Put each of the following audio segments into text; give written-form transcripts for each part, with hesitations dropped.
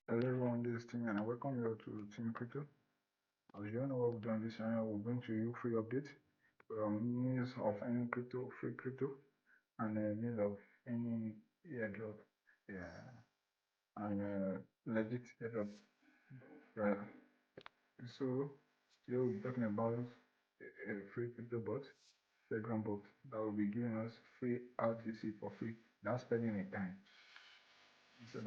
Hello everyone, this is Timmy and I welcome you all to Timmy-Crypto. As you all know what we've done this channel, we'll bring to you free updates, news of any crypto, free crypto, and news of any airdrop, yeah, and legit airdrop. Right. So today we'll be talking about a free crypto bot, Telegram bot, that will be giving us free RTC for free, without spending any time. So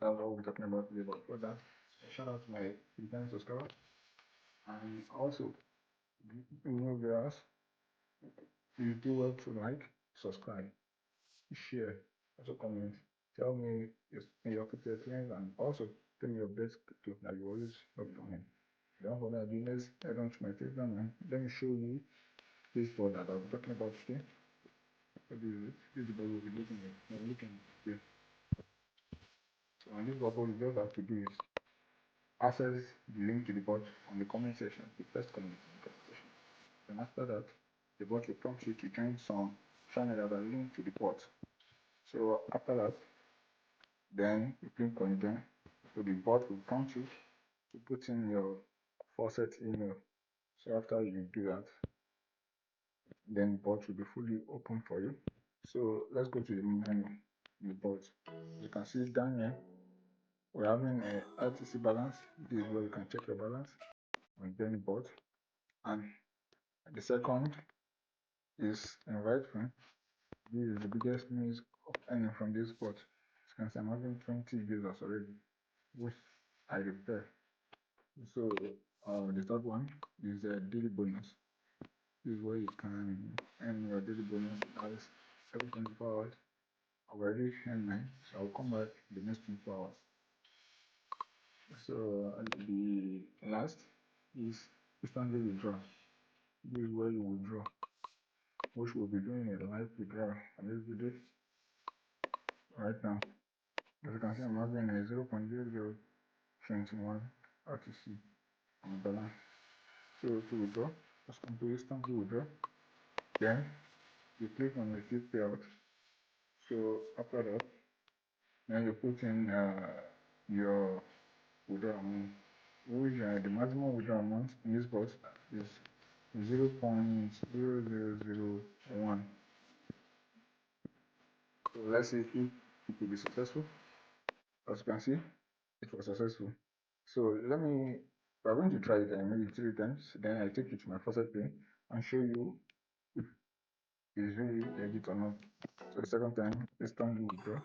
that's what we're talking about today. But for that, shout out to my returning subscribers. And also, viewers, you do well to like, subscribe, share, also comment. Tell me your crypto experience and also tell me your best crypto that you always love to win. Without further ado, let's head on to my Telegram and let me show you this board that I'm talking about today. So this is the board we'll be looking at. Here. So on this board, you just have to do is access the link to the bot on the comment section, the first comment in the comment section. Then after that, the bot will prompt you to join some channel that are linked to the bot. So after that, then you click on join. So the bot will prompt you to put in your faucet email. So after you do that, then the bot will be fully open for you. So let's go to the menu in the bot. You can see down here, we're having a RTC balance. This is where you can check your balance on the bot. And the second is in right frame. This is the biggest news of earning from this bot. As you can see, I'm having 20 users already, which I repair. So the third one is a daily bonus. This is where you can earn your daily bonus as every 24 hours. I've already earned mine, so I'll come back the next 24 hours. So the last is instantly withdraw. This is where you withdraw, which we'll be doing a live withdrawal on this video right now. As you can see, I'm having a 0.0021 RTC on the balance. So to withdraw, just come to instantly withdraw. Then you click on receive payout. So after that, then you put in your withdrawal amount. Which the maximum withdrawal amount in this box is 0.0001. So let's see if it will be successful. As you can see, it was successful. So we're going to try it maybe 3 times. Then I take it to my faucet pin and show you if it's really legit or not. So the second time, instantly withdraw.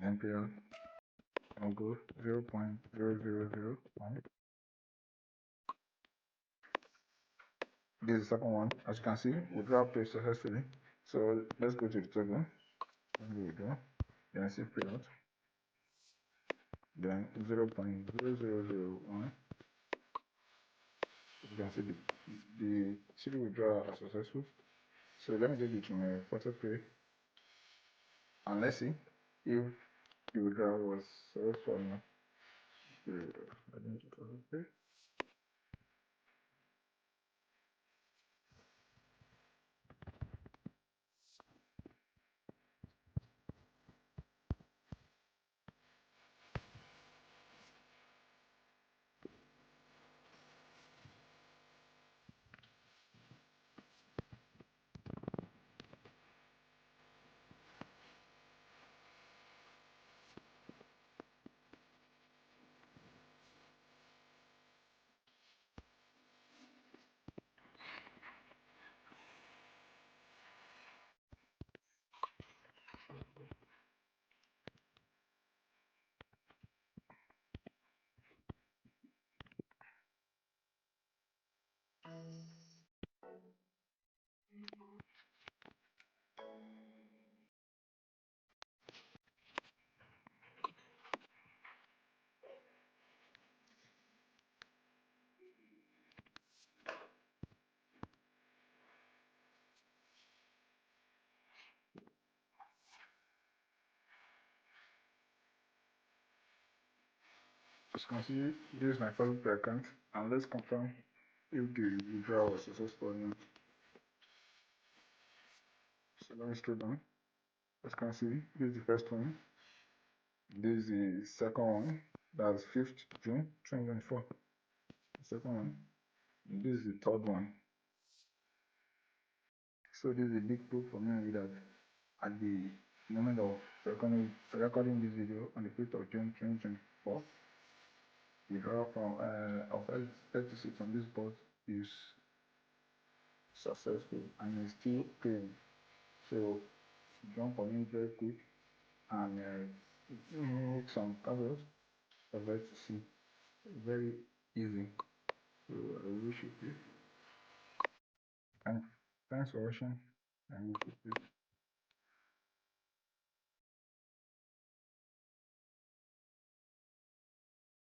Then payout. I'll go 0.0001. This is the second one. As you can see, withdraw paid successfully. So let's go to the third one. Withdraw. Then I see payout. Then 0.0001. You can see the city withdrawal are successful. So let me take it to my photo pay and let's see if the withdrawal was successful or not. As you can see, this is my Facebook account and let's confirm if the withdrawal was successful or not. So let me scroll down. As you can see, this is the first one. This is the second one. That's 5th June 2024. The second one. This is the third one. So this is a big proof for me that at the moment of recording this video on the 5th of June 2024, the draw from of LTC from this board is successful and is still paying. So jump on it very quick and make some covers of LTC. Very easy. So I wish you this. And thanks for watching and we keep this.